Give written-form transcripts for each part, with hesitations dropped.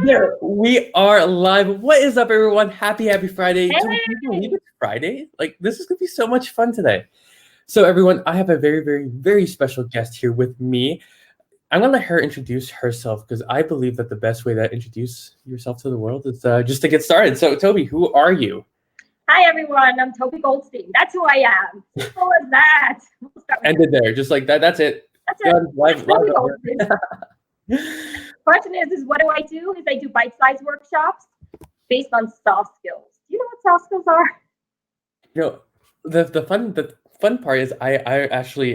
There, we are live. What is up, everyone? Happy Friday. Hey. Can you believe it's Friday? Like, this is going to be so much fun today. So, everyone, I have a very special guest here with me. I'm going to let her introduce herself because I believe that the best way to introduce yourself to the world is just to get started. So, Toby, who are you? Hi, everyone. I'm Toby Goldstein. That's who I am. Simple as that. Ended there. Just like that. That's it. That's it. Live Toby over. Goldstein. Question is what do? Is I do bite-sized workshops based on soft skills. Do you know what soft skills are? You know, the fun part is I actually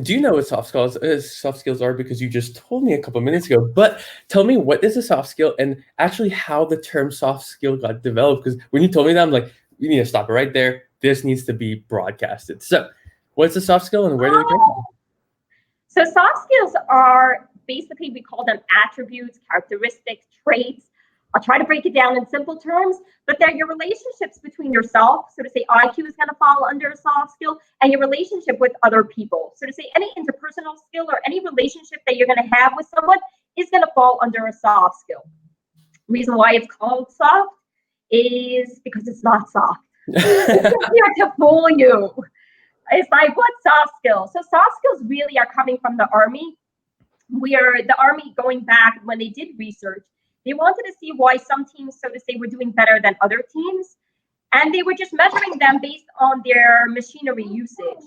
do you know what soft skills are because you just told me a couple minutes ago. But tell me, what is a soft skill and actually how the term soft skill got developed? Because when you told me that, I'm like, you need to stop it right there. This needs to be broadcasted. So, what's a soft skill and where did it come from? So soft skills are basically, we call them attributes, characteristics, traits. I'll try to break it down in simple terms, but they're your relationships between yourself. So to say IQ is going to fall under a soft skill, and your relationship with other people. So to say any interpersonal skill or any relationship that you're going to have with someone is going to fall under a soft skill. Reason why it's called soft is because it's not soft. It's here to fool you. It's like, what soft skills? So soft skills really are coming from the Army. The Army, going back when they did research, they wanted to see why some teams, so to say, were doing better than other teams. And they were just measuring them based on their machinery usage.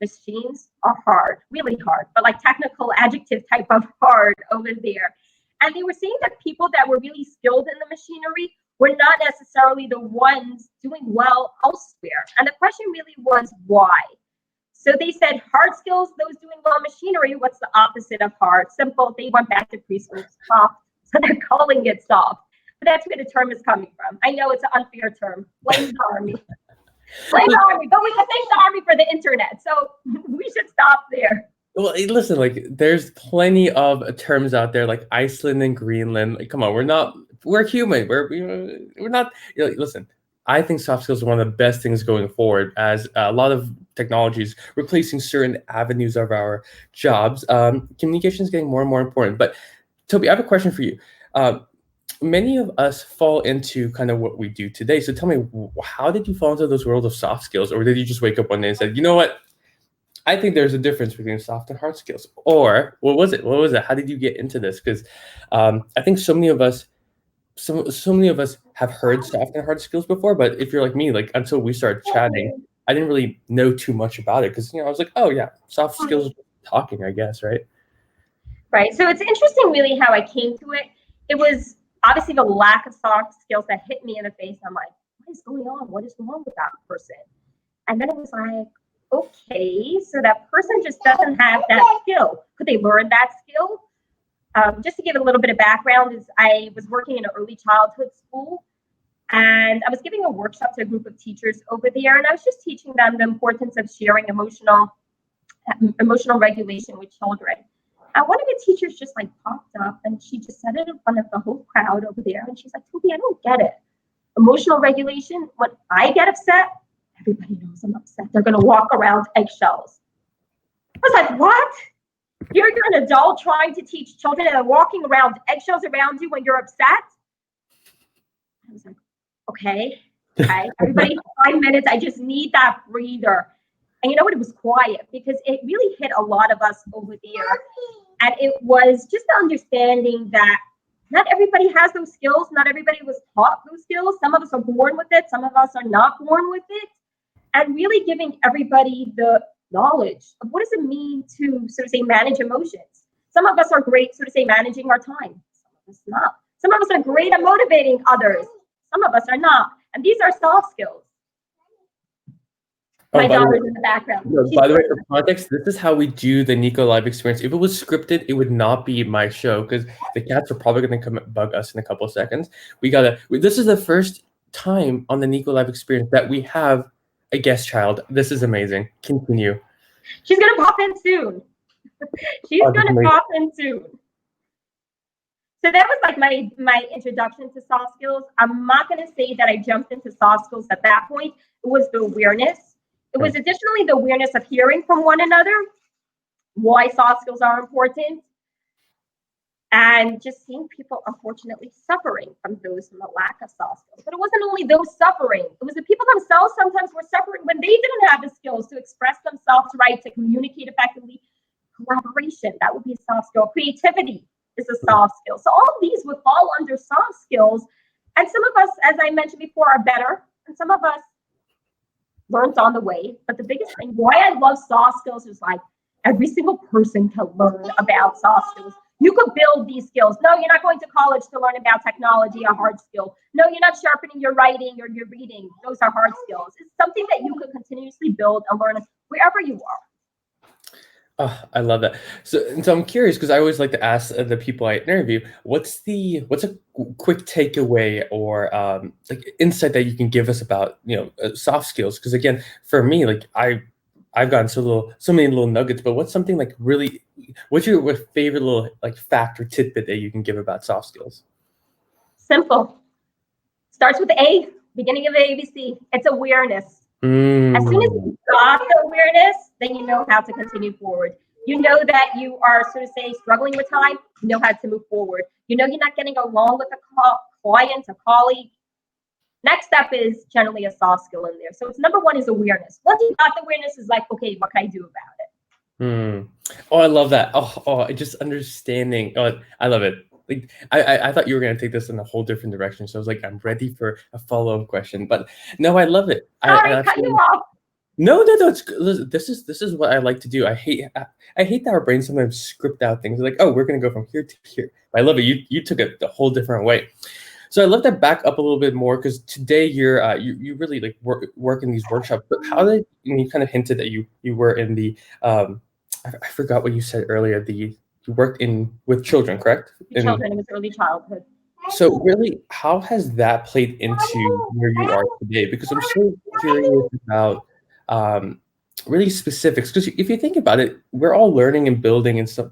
Machines are hard, really hard, but like technical adjective type of hard over there. And they were saying that people that were really skilled in the machinery were not necessarily the ones doing well elsewhere. And the question really was why? So they said hard skills, those doing well machinery, what's the opposite of hard? Simple, they went back to preschool, soft. So they're calling it soft. But that's where the term is coming from. I know it's an unfair term. Blame the Army. Blame the Army, but we can thank the Army for the internet. So we should stop there. Well, listen, like there's plenty of terms out there like Iceland and Greenland. Like, come on, we're human. We're not. Listen, I think soft skills are one of the best things going forward as a lot of technologies replacing certain avenues of our jobs. Communication is getting more and more important. But Toby, I have a question for you. Many of us fall into kind of what we do today. So tell me, how did you fall into this world of soft skills? Or did you just wake up one day and said, you know what? I think there's a difference between soft and hard skills. Or what was it? How did you get into this? Because I think so many of us have heard soft and hard skills before, but if you're like me, like until we started chatting, I didn't really know too much about it because I was like, oh yeah, soft skills talking, I guess, right? Right. So it's interesting really how I came to it. It was obviously the lack of soft skills that hit me in the face. I'm like, what is going on? What is wrong with that person? And then it was like, okay, so that person just doesn't have that skill. Could they learn that skill? Just to give a little bit of background, is I was working in an early childhood school, and I was giving a workshop to a group of teachers over there, and I was just teaching them the importance of sharing emotional regulation with children. And one of the teachers just like popped up, and she just said it in front of the whole crowd over there, and she's like, Toby, I don't get it. Emotional regulation, when I get upset, everybody knows I'm upset. They're going to walk around eggshells. I was like, what? You're an adult trying to teach children and they're walking around eggshells around you when you're upset? I was like, okay. Everybody, 5 minutes. I just need that breather. And you know what? It was quiet because it really hit a lot of us over there. And it was just the understanding that not everybody has those skills. Not everybody was taught those skills. Some of us are born with it. Some of us are not born with it. And really giving everybody the knowledge of what does it mean to, so to say, manage emotions. Some of us are great, so to say, managing our time. Some of us not. Some of us are great at motivating others. Some of us are not. And these are soft skills. My daughter's in the background. By the way, for context, this is how we do the Nico Live experience. If it was scripted, it would not be my show because the cats are probably going to come bug us in a couple of seconds. This is the first time on the Nico Live experience that we have a guest child. This is amazing. Continue. She's going to pop in soon. Pop in soon. So that was like my introduction to soft skills. I'm not going to say that I jumped into soft skills at that point. It was the awareness. It was additionally the awareness of hearing from one another, why soft skills are important. and just seeing people unfortunately suffering from those from the lack of soft skills. But it wasn't only those suffering, it was the people themselves sometimes were suffering when they didn't have the skills to express themselves right, to communicate effectively. Collaboration, that would be a soft skill. Creativity is a soft skill. So all of these would fall under soft skills. And some of us, as I mentioned before, are better, and some of us learned on the way. But the biggest thing, why I love soft skills is like every single person can learn about soft skills. You could build these skills. No, you're not going to college to learn about technology, a hard skill. No, you're not sharpening your writing or your reading. Those are hard skills. It's something that you could continuously build and learn wherever you are. Oh, I love that. So I'm curious because I always like to ask the people I interview, what's a quick takeaway or like insight that you can give us about soft skills? Because again, for me, like I've gotten so many little nuggets, but what's something like really, what's your favorite little like fact or tidbit that you can give about soft skills? Simple. Starts with A, beginning of ABC. It's awareness. As soon as you got the awareness, then you know how to continue forward. You know that you are, so to say, struggling with time. You know how to move forward. You know you're not getting along with a client, a colleague. Next step is generally a soft skill in there. So it's number one is awareness. Once you got the awareness, is like, okay, what can I do about it? Oh, I love that. Just understanding. Oh, I love it. Like I thought you were going to take this in a whole different direction. So I was like, I'm ready for a follow-up question. But no, I love it. Sorry, cut you off. No. This is what I like to do. I hate that our brains sometimes script out things like, oh, we're going to go from here to here. I love it. You took it the whole different way. So I love that back up a little bit more because today you're you really like work in these workshops. But how did you kind of hinted that you were in the I forgot what you said earlier. You worked with children, correct? Children, it was early childhood. So really, how has that played into where you are today? Because I'm so curious about really specifics. Because if you think about it, we're all learning and building and stuff,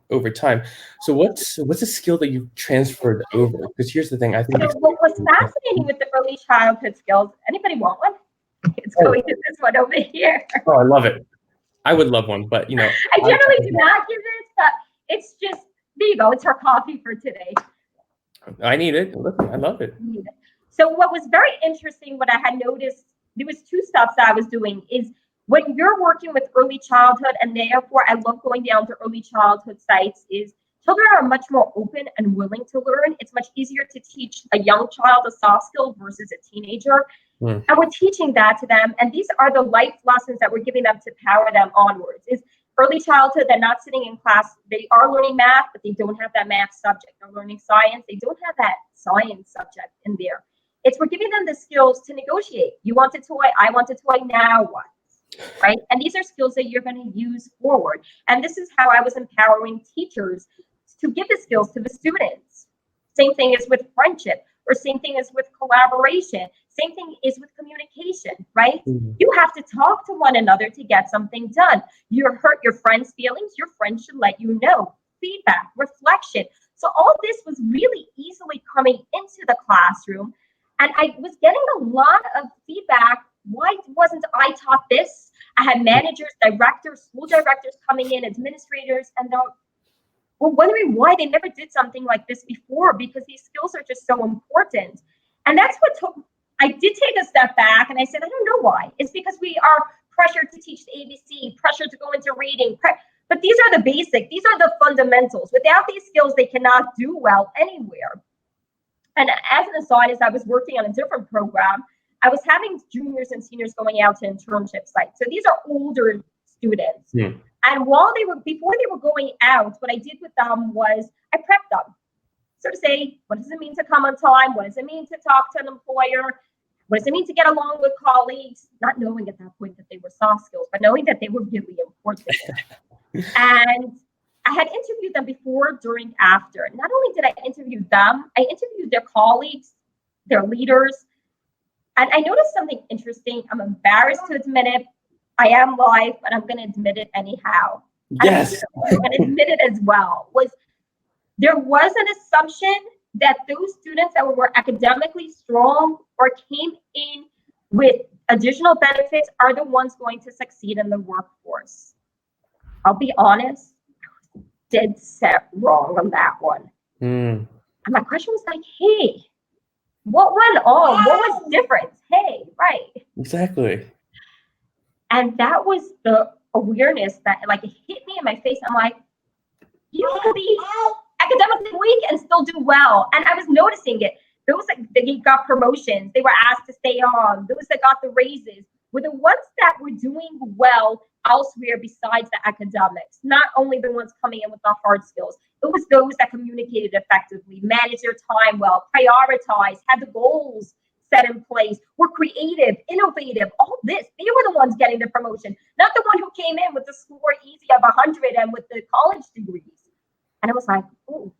over time. So what's a skill that you've transferred over? Because here's the thing, I think. So what was fascinating with the early childhood skills? Anybody want one? It's going to this one over here. Oh, I love it. I would love one, but I generally do not give it, but it's just there you go. It's our coffee for today. I need it. Listen, I love it. So what was very interesting, what I had noticed, there was two steps that I was doing is when you're working with early childhood, and therefore I love going down to early childhood sites, is children are much more open and willing to learn. It's much easier to teach a young child a soft skill versus a teenager. And we're teaching that to them. And these are the life lessons that we're giving them to power them onwards. Is early childhood, they're not sitting in class. They are learning math, but they don't have that math subject. They're learning science. They don't have that science subject in there. We're giving them the skills to negotiate. You want a toy, I want a toy, now what? Right? And these are skills that you're going to use forward. And this is how I was empowering teachers to give the skills to the students. Same thing is with friendship, or same thing is with collaboration. Same thing is with communication, right? You have to talk to one another to get something done. You hurt your friend's feelings, your friend should let you know. Feedback, reflection. So all this was really easily coming into the classroom. And I was getting a lot of feedback. Why wasn't I taught this? I had managers, directors, school directors coming in, administrators, and they're wondering why they never did something like this before, because these skills are just so important. And that's what I did take a step back and I said, I don't know why. It's because we are pressured to teach the ABC, pressured to go into reading. But these are the basic, these are the fundamentals. Without these skills, they cannot do well anywhere. And as an aside, as I was working on a different program, I was having juniors and seniors going out to internship sites. So these are older students. And before they were going out, what I did with them was I prepped them. So to say, what does it mean to come on time? What does it mean to talk to an employer? What does it mean to get along with colleagues? Not knowing at that point that they were soft skills, but knowing that they were really important. And I had interviewed them before, during, after. Not only did I interview them, I interviewed their colleagues, their leaders. And I noticed something interesting. I'm embarrassed to admit it. I am live, but I'm going to admit it anyhow. Yes. I'm going to admit it as well. There was an assumption that those students that were academically strong or came in with additional benefits are the ones going to succeed in the workforce. I'll be honest, dead set wrong on that one. Mm. And my question was like, hey, what went on? What was different? Hey, right. Exactly. And that was the awareness that like it hit me in my face. I'm like, you can be academically weak and still do well. And I was noticing it. Those that got promotions, they were asked to stay on. Those that got the raises were the ones that were doing well elsewhere besides the academics, not only the ones coming in with the hard skills. It was those that communicated effectively, managed their time well, prioritized, had the goals set in place, were creative, innovative, all this. They were the ones getting the promotion, not the one who came in with the score easy of 100 and with the college degrees. And I was like, oh.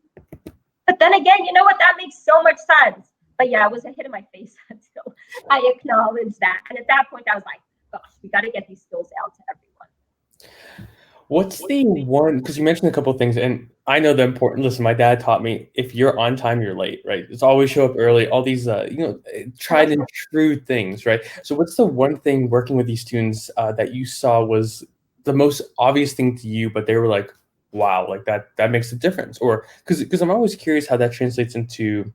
But then again, you know what? That makes so much sense. But yeah, it was a hit in my face until I acknowledged that. And at that point, I was like, gosh, we got to get these skills out to everyone. What's the one, because you mentioned a couple of things, and I know the important, listen, my dad taught me, if you're on time, you're late, right? It's always show up early, all these, tried and true things, right? So what's the one thing working with these students that you saw was the most obvious thing to you, but they were like, wow, like that makes a difference? Or, because I'm always curious how that translates into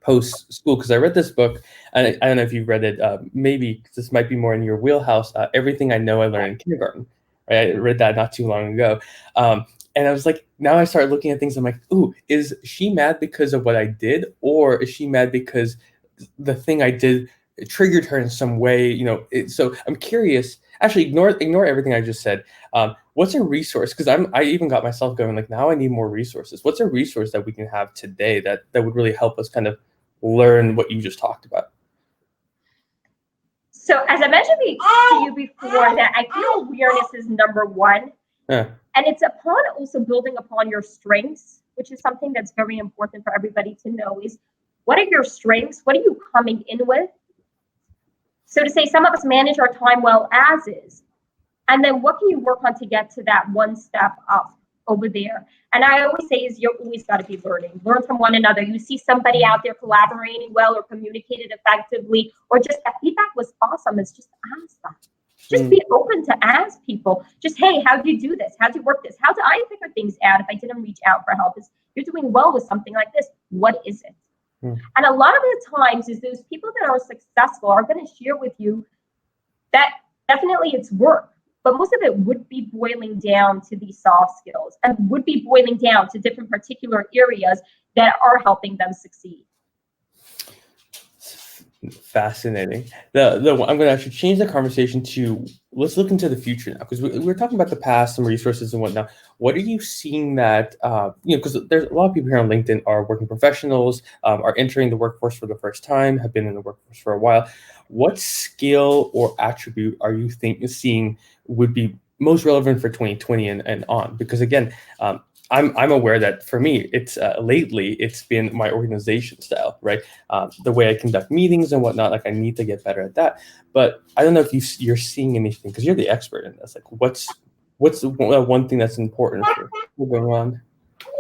post school, because I read this book, and I don't know if you've read it, maybe this might be more in your wheelhouse, Everything I Know I Learned in Kindergarten. Right? I read that not too long ago. And I was like, now I started looking at things, I'm like, ooh, is she mad because of what I did? Or is she mad because the thing I did triggered her in some way? So I'm curious, actually ignore everything I just said. What's a resource? Because I even got myself going, like, now I need more resources. What's a resource that we can have today that would really help us kind of learn what you just talked about? So as I mentioned to you before, that I feel awareness is number one. Yeah. And it's upon also building upon your strengths, which is something that's very important for everybody to know, is what are your strengths? What are you coming in with? So to say, some of us manage our time well as is. And then what can you work on to get to that one step up over there? And I always say is you always got to be learning. Learn from one another. You see somebody out there collaborating well or communicated effectively, or just that feedback was awesome. It's just ask them. Just be open to ask people. Just, hey, how'd you do this? How'd you work this? How did I figure things out if I didn't reach out for help? Is you're doing well with something like this. What is it? And a lot of the times is those people that are successful are going to share with you that definitely it's work. But most of it would be boiling down to these soft skills and would be boiling down to different particular areas that are helping them succeed. Fascinating. I'm going to actually change the conversation to, let's look into the future now, because we're talking about the past, some resources and whatnot. What are you seeing that, because there's a lot of people here on LinkedIn are working professionals, are entering the workforce for the first time, have been in the workforce for a while. What skill or attribute are you seeing would be most relevant for 2020 and on? Because again, I'm aware that for me, it's lately it's been my organization style, right? The way I conduct meetings and whatnot. Like I need to get better at that. But I don't know if you're seeing anything, because you're the expert in this. Like what's the one thing that's important for going on?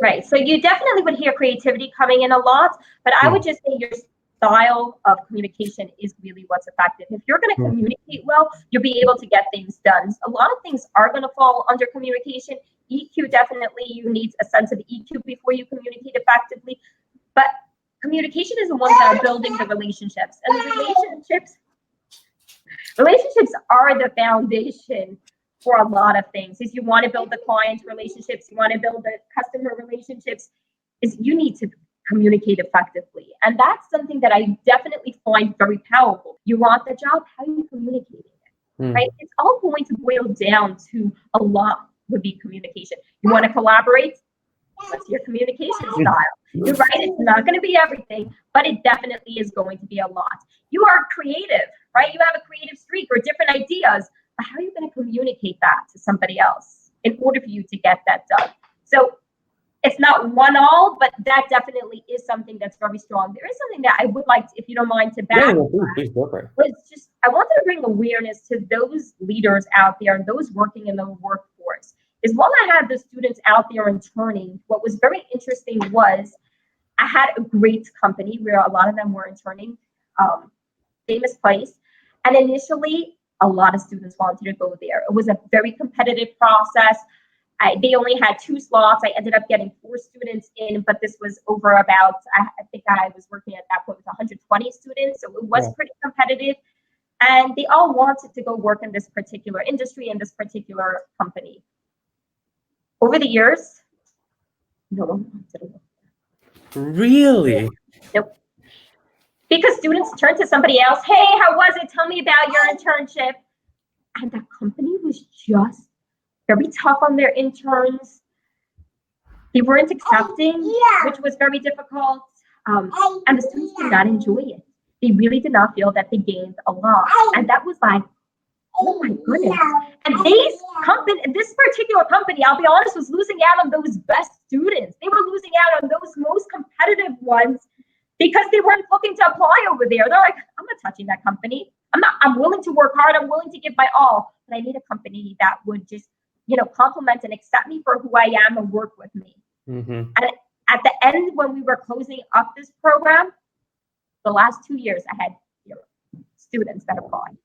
Right. So you definitely would hear creativity coming in a lot, but I would just say your style of communication is really what's effective. If you're going to communicate well, you'll be able to get things done. A lot of things are going to fall under communication. EQ, definitely, you need a sense of EQ before you communicate effectively. But communication is the ones that are building the relationships. And the relationships are the foundation for a lot of things. Is you want to build the client relationships, you want to build the customer relationships, is you need to communicate effectively. And that's something that I definitely find very powerful. You want the job, how are you communicating it? Right? It's all going to boil down to a lot would be communication. You want to collaborate? What's your communication style? You're right, it's not going to be everything, but it definitely is going to be a lot. You are creative, right? You have a creative streak or different ideas, but how are you going to communicate that to somebody else in order for you to get that done? So it's not one all, but that definitely is something that's very strong. There is something that I would like to, if you don't mind, to back. Please go for it. Was just, I wanted to bring awareness to those leaders out there and those working in the workforce. Is while I had the students out there interning, what was very interesting was I had a great company where a lot of them were interning, famous place. And initially, a lot of students wanted to go there. It was a very competitive process. They only had 2 slots. I ended up getting 4 students in, but this was over about, I think I was working at that point with 120 students. So it was pretty competitive. And they all wanted to go work in this particular industry, in this particular company. Over the years, no one wanted to work. Really? Nope. Because students turn to somebody else. Hey, how was it? Tell me about your internship. And that company was just very tough on their interns. They weren't accepting, which was very difficult. And the students did not enjoy it. They really did not feel that they gained a lot. And that was like, oh my goodness. And this particular company, I'll be honest, was losing out on those best students. They were losing out on those most competitive ones because they weren't looking to apply over there. They're like, I'm not touching that company. I'm willing to work hard. I'm willing to give my all. But I need a company that would just, compliment and accept me for who I am and work with me. Mm-hmm. And at the end, when we were closing up this program, the last 2 years, I had students that applied.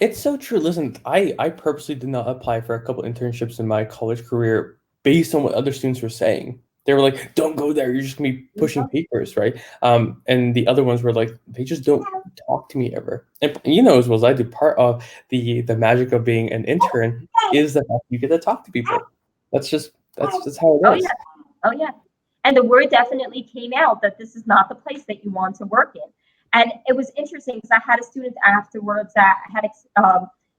It's so true. Listen, I purposely did not apply for a couple internships in my college career based on what other students were saying. They were like, don't go there. You're just going to be pushing papers, right? And the other ones were like, they just don't talk to me ever. And as well as I do, part of the magic of being an intern is the fact you get to talk to people. That's just how it is. Oh, yeah. And the word definitely came out that this is not the place that you want to work in. And it was interesting because I had a student afterwards that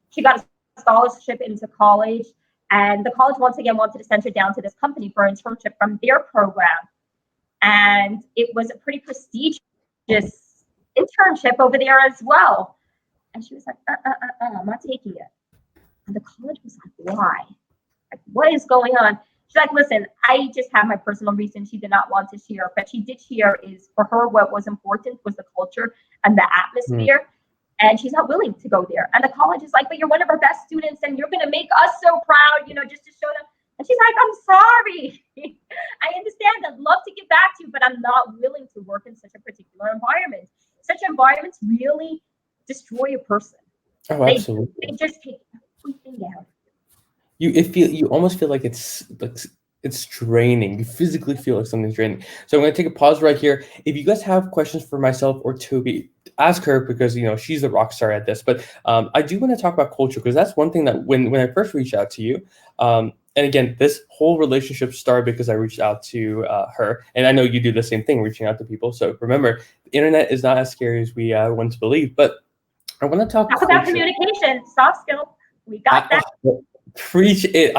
she got a scholarship into college, and the college once again wanted to send her down to this company for an internship from their program. And it was a pretty prestigious internship over there as well. And she was like, I'm not taking it. And the college was like, why? Like, what is going on? She's like, listen, I just have my personal reason. She did not want to share, but she did share is for her what was important was the culture and the atmosphere. And she's not willing to go there. And the college is like, but you're one of our best students and you're going to make us so proud, just to show them. And she's like, I'm sorry. I understand. I'd love to get back to you, but I'm not willing to work in such a particular environment. Such environments really destroy a person. Oh, absolutely. They just take everything out. You almost feel like it's draining. You physically feel like something's draining. So I'm going to take a pause right here. If you guys have questions for myself or Toby, ask her because she's the rock star at this. But I do want to talk about culture because that's one thing that when I first reached out to you, and again, this whole relationship started because I reached out to her, and I know you do the same thing, reaching out to people. So remember, the internet is not as scary as we want to believe. But I want to talk about communication, soft skill. We got that. Preach it.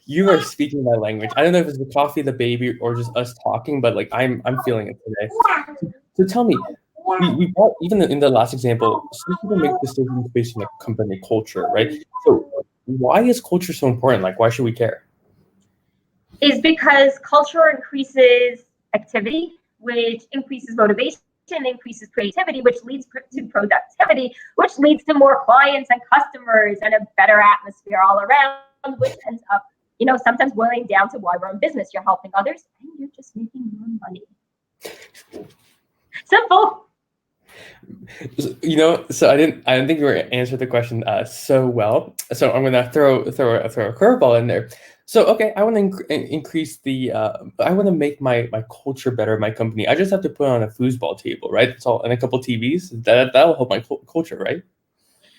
You are speaking my language. I don't know if it's the coffee, the baby, or just us talking, but I'm feeling it today. So tell me, we brought, even in the last example, some people make decisions based on a company culture, right? So why is culture so important? Like, why should we care? Is because culture increases activity, which increases motivation, increases creativity, which leads to productivity, which leads to more clients and customers and a better atmosphere all around, which ends up, sometimes boiling down to why we're in business. You're helping others and you're just making more money. Simple. So I didn't think you were answered the question so well. So I'm gonna throw a curveball in there. So okay, I want to increase I want to make my culture better, my company. I just have to put on a foosball table, right? That's all, and a couple TVs. That'll help my culture, right?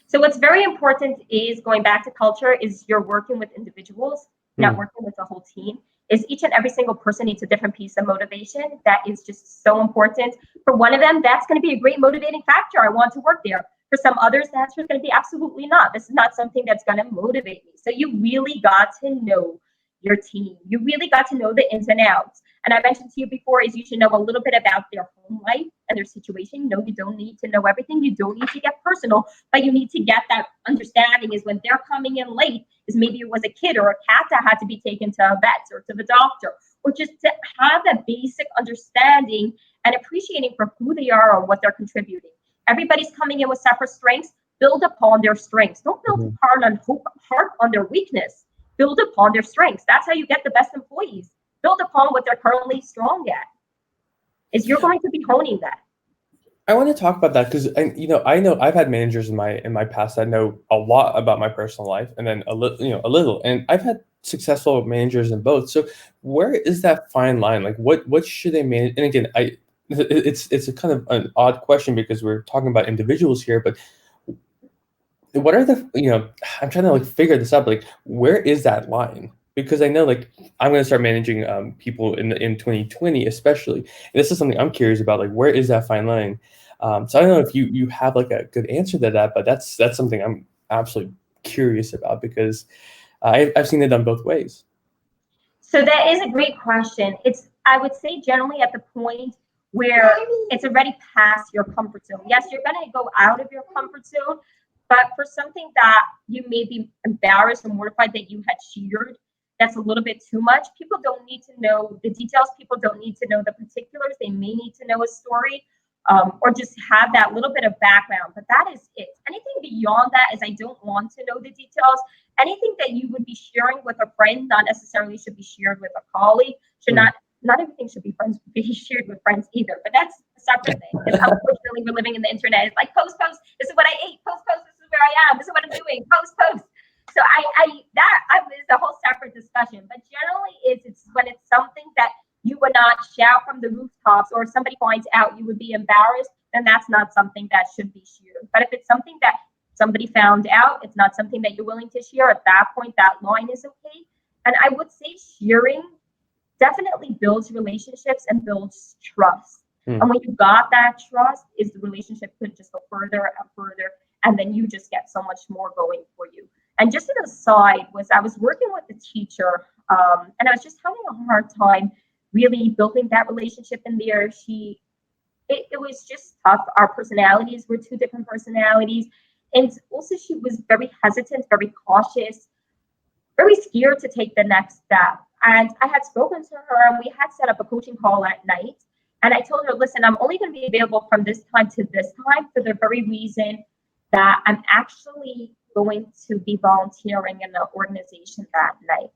So what's very important is going back to culture is you're working with individuals, not working with the whole team. Is each and every single person needs a different piece of motivation. That is just so important. For one of them, that's going to be a great motivating factor. I want to work there. For some others, that's just going to be absolutely not. This is not something that's going to motivate me. So you really got to know your team. You really got to know the ins and outs. And I mentioned to you before is you should know a little bit about their home life and their situation. No, you don't need to know everything. You don't need to get personal, but you need to get that understanding is when they're coming in late is maybe it was a kid or a cat that had to be taken to a vet or to the doctor, or just to have that basic understanding and appreciating for who they are or what they're contributing. Everybody's coming in with separate strengths. Build upon their strengths. Don't build hard on their weakness. Build upon their strengths. That's how you get the best employees. Build upon what they're currently strong at. Is you're going to be honing that. I want to talk about that because I know I've had managers in my past that know a lot about my personal life, and then a little, and I've had successful managers in both. So where is that fine line? Like what should they manage? And again, it's a kind of an odd question because we're talking about individuals here, but what are the, I'm trying to like figure this out, but like where is that line? Because I know like I'm going to start managing people in 2020 especially, and this is something I'm curious about, like where is that fine line? So I don't know if you have like a good answer to that, but that's something I'm absolutely curious about because I've seen it done both ways. So that is a great question. I would say generally at the point where it's already past your comfort zone. Yes, you're going to go out of your comfort zone, but for something that you may be embarrassed or mortified that you had shared, that's a little bit too much. People don't need to know the details. People don't need to know the particulars. They may need to know a story, or just have that little bit of background. But that is it. Anything beyond that is I don't want to know the details. Anything that you would be sharing with a friend, not necessarily should be shared with a colleague. Should not everything should be shared with friends either. But that's a separate thing. Because unfortunately, we're living in the internet. It's like post. This is what I ate. Post. This is where I am. This is what I'm doing. Post. So that is a whole separate discussion. But generally, it's when it's something that you would not shout from the rooftops, or somebody finds out you would be embarrassed, then that's not something that should be shared. But if it's something that somebody found out, it's not something that you're willing to share, at that point, that line is okay. And I would say sharing definitely builds relationships and builds trust. And when you got that trust, is the relationship could just go further and further, and then you just get so much more going for you. And just an aside I was working with a teacher, and I was just having a hard time really building that relationship in there. It was just tough. Our personalities were two different personalities. And also she was very hesitant, very cautious, very scared to take the next step. And I had spoken to her, and we had set up a coaching call at night. And I told her, listen, I'm only going to be available from this time to this time for the very reason that I'm actually going to be volunteering in the organization that night.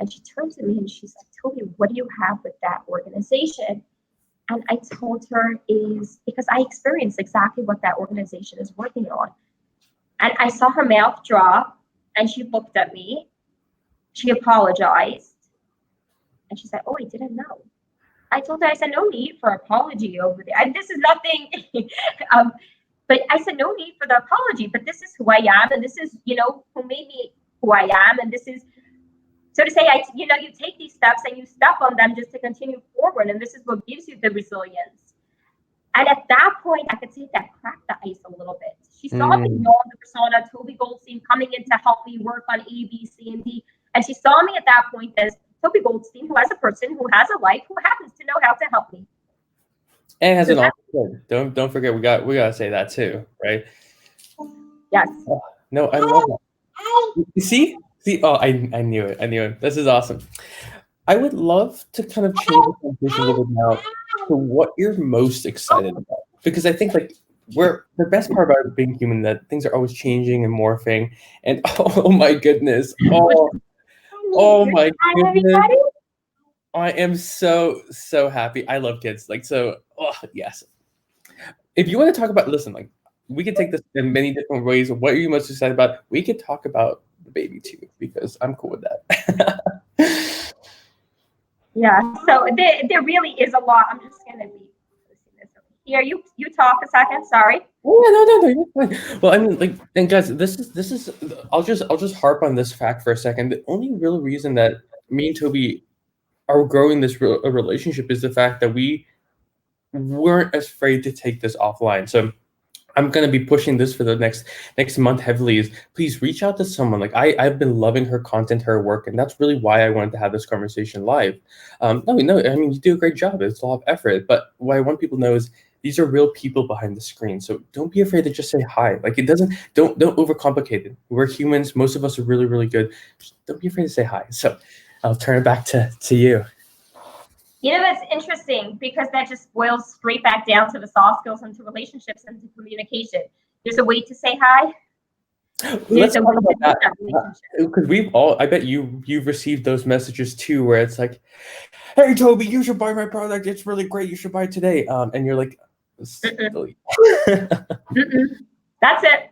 And she turned to me and she's like, Toby, what do you have with that organization? And I told her is because I experienced exactly what that organization is working on. And I saw her mouth drop, and she looked at me. She apologized. And she said, oh, I didn't know. I told her, I said, no need for apology over there. And this is nothing. But I said, no need for the apology. But this is who I am. And this is, who made me who I am. And this is, so to say, you take these steps and you step on them just to continue forward. And this is what gives you the resilience. And at that point, I could see that cracked the ice a little bit. She saw me beyond the persona, Toby Goldstein, coming in to help me work on A, B, C, and D. And she saw me at that point as Toby Goldstein, who has a person, who has a life, who happens to know how to help me. And has an awesome kid. Don't forget, we gotta say that too, right? Yes. Oh, no, I love that. You see? Oh, I knew it. This is awesome. I would love to kind of change the conversation a little bit now to what you're most excited about. Because I think like the best part about being human, that things are always changing and morphing. And oh my goodness. Oh my goodness. I am so happy. I love kids. Like, so, yes. If you want to talk about, listen, like we could take this in many different ways. What are you most excited about? We could talk about the baby too, because I'm cool with that. Yeah, so there really is a lot. I'm just gonna be this over here. You talk a second. Sorry. Oh, no, you're fine. Well, I mean, like, and guys, this is. I'll just harp on this fact for a second. The only real reason that me and Toby are growing this relationship is the fact that we weren't afraid to take this offline. So I'm going to be pushing this for the next month heavily. Is please reach out to someone. Like I've been loving her content, her work, and that's really why I wanted to have this conversation live. No, I mean you do a great job. It's a lot of effort, but what I want people to know is these are real people behind the screen. So don't be afraid to just say hi. Like don't overcomplicate it. We're humans. Most of us are really, really good. Just don't be afraid to say hi. So I'll turn it back to you. That's interesting because that just boils straight back down to the soft skills and to relationships and to communication. There's a way to say hi. Let's talk about that because I bet you've received those messages too, where it's like, "Hey Toby, you should buy my product. It's really great. You should buy it today." And you're like, That's it.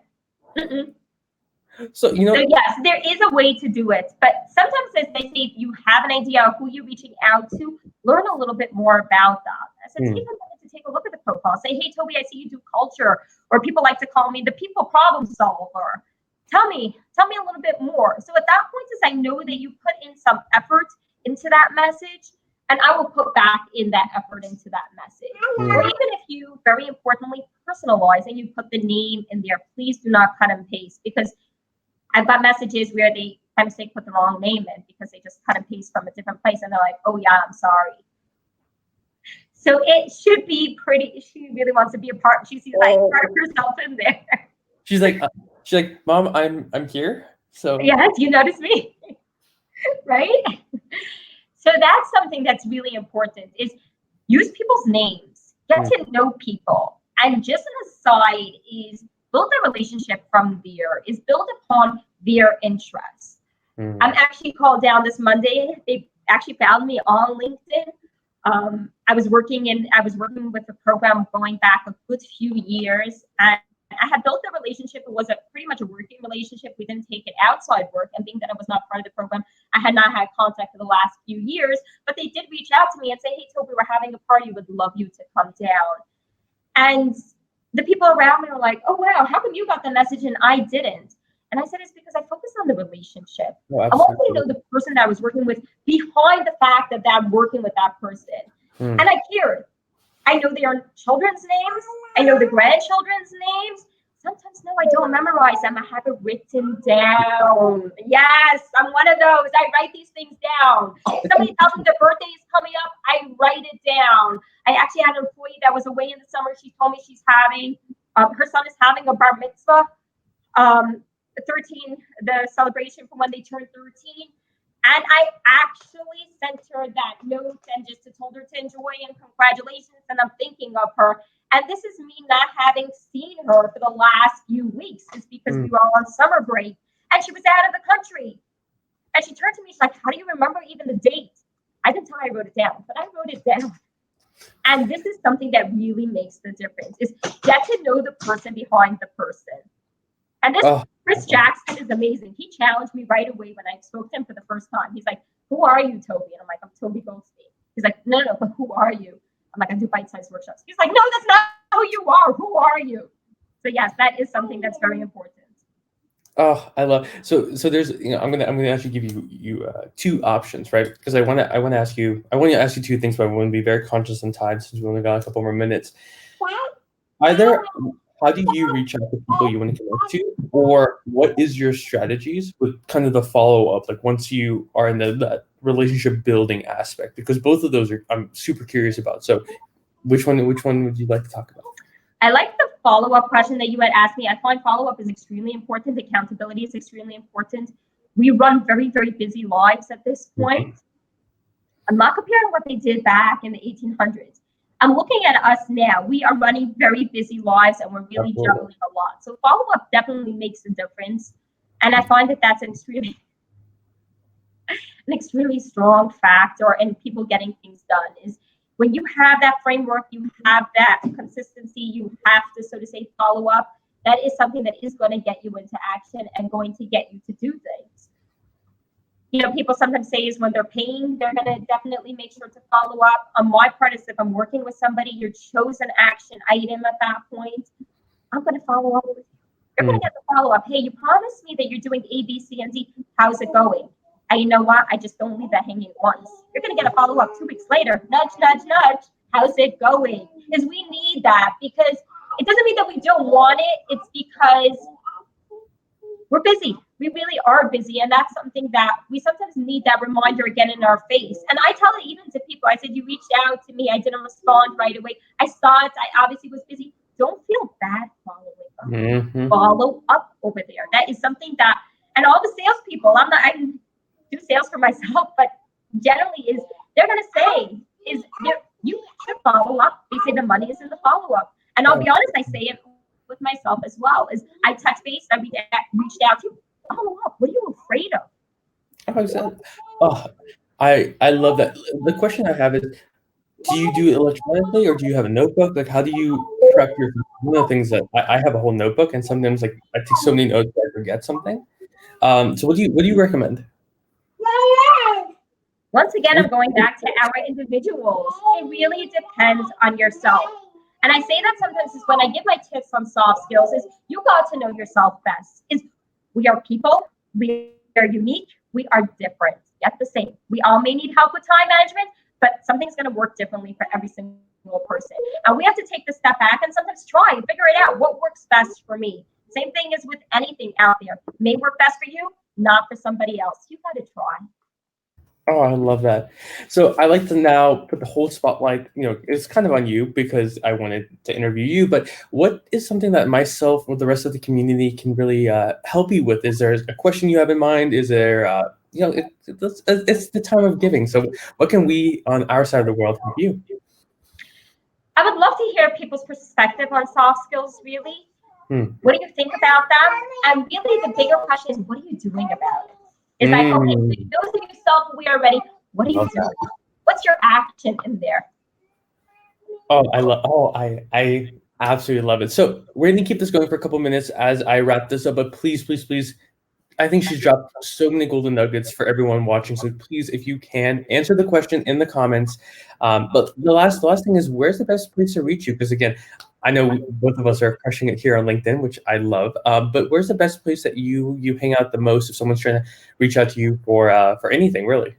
So, So yes, there is a way to do it, but sometimes as they say, if you have an idea of who you're reaching out to, learn a little bit more about that. So take a minute to take a look at the profile. Say, hey, Toby, I see you do culture, or people like to call me the people problem solver. Tell me a little bit more. So at that point, is I know that you put in some effort into that message, and I will put back in that effort into that message. Or even if you, very importantly, personalize and you put the name in there, please do not cut and paste, because I've got messages where they by mistake put the wrong name in because they just cut and paste from a different place, and they're like, oh yeah, I'm sorry. So it should be pretty, she really wants to be a part. She's like part of herself in there. She's like, Mom, I'm here. So yeah, do you notice me? Right? So that's something that's really important, is use people's names, get to know people. And just an aside is build a relationship from there, is build upon their interests. I'm actually called down this Monday. They actually found me on LinkedIn. I was working with a program going back a good few years, and I had built a relationship. It was pretty much a working relationship. We didn't take it outside work, and being that I was not part of the program, I had not had contact for the last few years. But they did reach out to me and say, hey, Toby, we're having a party. Would love you to come down. And the people around me were like, oh, wow, how come you got the message and I didn't? And I said, it's because I focused on the relationship. I wanted to know the person that I was working with behind the fact that I'm working with that person. And I cared. I know their children's names. I know the grandchildren's names. Sometimes, no, I don't memorize them. I have it written down. Yes, I'm one of those. I write these things down. If somebody tells me their birthday is coming up, I write it down. I actually had an employee that was away in the summer. She told me she's having, her son is having a bar mitzvah, 13, the celebration from when they turned 13. And I actually sent her that note and just told her to enjoy and congratulations. And I'm thinking of her. And this is me not having seen her for the last few weeks. It's because we were all on summer break and she was out of the country. And she turned to me, she's like, how do you remember even the date? I didn't tell her I wrote it down, but I wrote it down. And this is something that really makes the difference, is get to know the person behind the person. And this Chris Jackson is amazing. He challenged me right away when I spoke to him for the first time. He's like, who are you, Toby? And I'm like, I'm Toby Goldstein. He's like, no, but who are you? I'm like, I do bite-sized workshops. He's like, no, that's not who you are. Who are you? So yes, that is something that's very important. Oh, I love so there's I'm gonna actually give you two options, right? Because I want to ask you two things, but I want to be very conscious on time since we only got a couple more minutes. Either how do you reach out to people you want to connect to, or what is your strategies with kind of the follow-up, like once you are in that relationship building aspect? Because both of those I'm super curious about. So which one would you like to talk about? I like the follow-up question that you had asked me. I find follow-up is extremely important. Accountability is extremely important. We run very, very busy lives at this point. I'm not comparing what they did back in the 1800s. I'm looking at us now. We are running very busy lives and we're really juggling a lot. So follow-up definitely makes a difference. And I find that that's an extremely strong factor in people getting things done, is when you have that framework, you have that consistency, you have to, so to say, follow up. That is something that is going to get you into action and going to get you to do things. People sometimes say is when they're paying, they're going to definitely make sure to follow up. On my part, is if I'm working with somebody, your chosen action item at that point, I'm going to follow up with you. You're going to get the follow up. Hey, you promised me that you're doing A, B, C, and D. How's it going? And you know what? I just don't leave that hanging once. You're going to get a follow up 2 weeks later. Nudge, nudge, nudge. How's it going? Because we need that, because it doesn't mean that we don't want it. It's because we're busy. We really are busy. And that's something that we sometimes need, that reminder again in our face. And I tell it even to people. I said, you reached out to me. I didn't respond right away. I saw it. I obviously was busy. Don't feel bad following up. Follow up over there. That is something that, and all the salespeople, I do sales for myself, but generally they're going to say you should follow up. They say the money is in the follow up. And I'll be honest, I say it with myself as well, is I touch base, I reached out to you, follow up. What are you afraid of? I love that. The question I have is, do you do it electronically or do you have a notebook? Like, how do you prep your? One of the things that I have a whole notebook, and sometimes like I take so many notes that I I forget something. So what do you recommend? Once again, I'm going back to our individuals. It really depends on yourself. And I say that sometimes is when I give my tips on soft skills is you got to know yourself best. Is we are people, we are unique, we are different, yet the same. We all may need help with time management, but something's going to work differently for every single person. And we have to take the step back and sometimes try and figure it out. What works best for me? Same thing is with anything out there. May work best for you, not for somebody else. You got to try. Oh, I love that. So I like to now put the whole spotlight, it's kind of on you because I wanted to interview you, but what is something that myself or the rest of the community can really help you with? Is there a question you have in mind? Is there, it's the time of giving. So what can we on our side of the world help you? I would love to hear people's perspective on soft skills, really. What do you think about them? And really the bigger question is, what are you doing about it? It's like, okay, those of you self-aware already, what are you doing? What's your action in there? I absolutely love it. So we're gonna keep this going for a couple minutes as I wrap this up, but please, please, please, I think she's dropped so many golden nuggets for everyone watching. So please, if you can, answer the question in the comments. But the last thing is, where's the best place to reach you? Because again, I know both of us are crushing it here on LinkedIn, which I love. But where's the best place that you hang out the most if someone's trying to reach out to you for anything, really?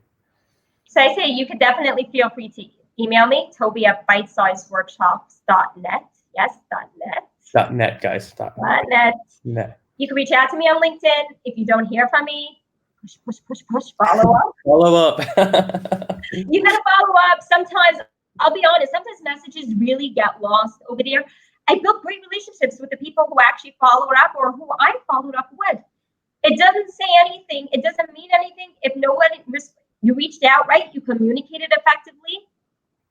So I say you could definitely feel free to email me, Toby at bitesizeworkshops.net. Yes, .net. .net, guys. .net. You can reach out to me on LinkedIn. If you don't hear from me, push, follow up. Follow up. You gotta follow up. Sometimes, I'll be honest, sometimes messages really get lost over there. I built great relationships with the people who actually followed up or who I followed up with. It doesn't say anything. It doesn't mean anything if no one, you reached out, right? You communicated effectively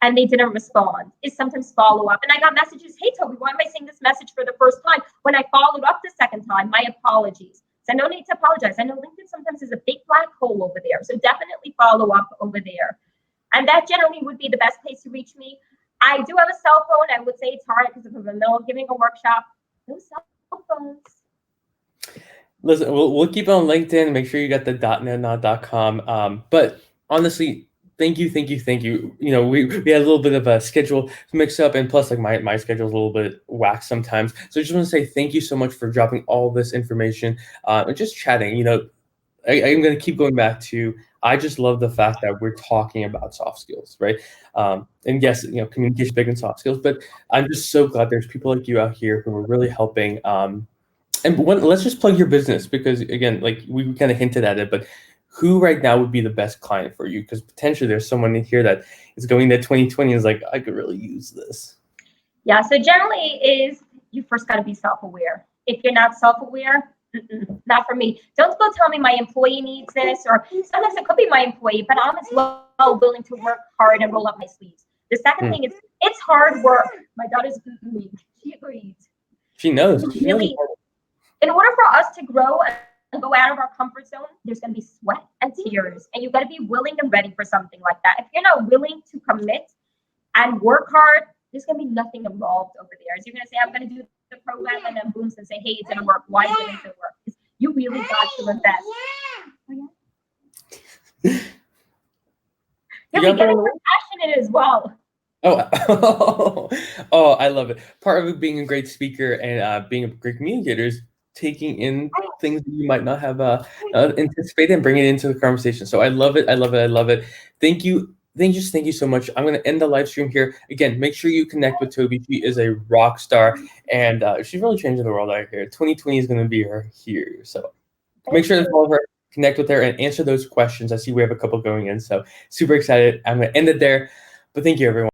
and they didn't respond. Is sometimes follow up. And I got messages, hey, Toby, why am I seeing this message for the first time? When I followed up the second time, my apologies. So no need to apologize. I know LinkedIn sometimes is a big black hole over there. So definitely follow up over there. And that generally would be the best place to reach me. I do have a cell phone. I would say it's hard because if I'm in the middle of giving a workshop, no cell phones. Listen, we'll keep it on LinkedIn. Make sure you got the .net, not .com. But honestly, thank you. We had a little bit of a schedule mix up, and plus, like my schedule is a little bit whack sometimes. So I just want to say thank you so much for dropping all this information and just chatting. I'm going to keep going back to. I just love the fact that we're talking about soft skills, right? And yes, communication is big in soft skills, but I'm just so glad there's people like you out here who are really helping. And let's just plug your business because again, like we kind of hinted at it, but who right now would be the best client for you? Because potentially there's someone in here that is going to 2020 and is like, I could really use this. Yeah. So generally is you first got to be self-aware. If you're not self-aware, not for me. Don't go tell me my employee needs this, or sometimes it could be my employee, but I'm as well willing to work hard and roll up my sleeves. The second thing is it's hard work. My daughter's agreed. She agrees. She knows. Really, in order for us to grow and go out of our comfort zone, there's going to be sweat and tears, and you got to be willing and ready for something like that. If you're not willing to commit and work hard, there's going to be nothing involved over there. As you're going to say, I'm going to do the program, and then boom, and say, hey, it didn't work. Why didn't it work? You really got to invest. You're getting passionate as well. Oh, I love it. Part of it being a great speaker and being a great communicator is taking in things that you might not have anticipated and bringing it into the conversation. So I love it. Thank you so much. I'm going to end the live stream here. Again, make sure you connect with Toby. She is a rock star, and she's really changing the world out here. 2020 is going to be her here. So make sure to follow her, connect with her, and answer those questions. I see we have a couple going in. So super excited. I'm going to end it there. But thank you, everyone.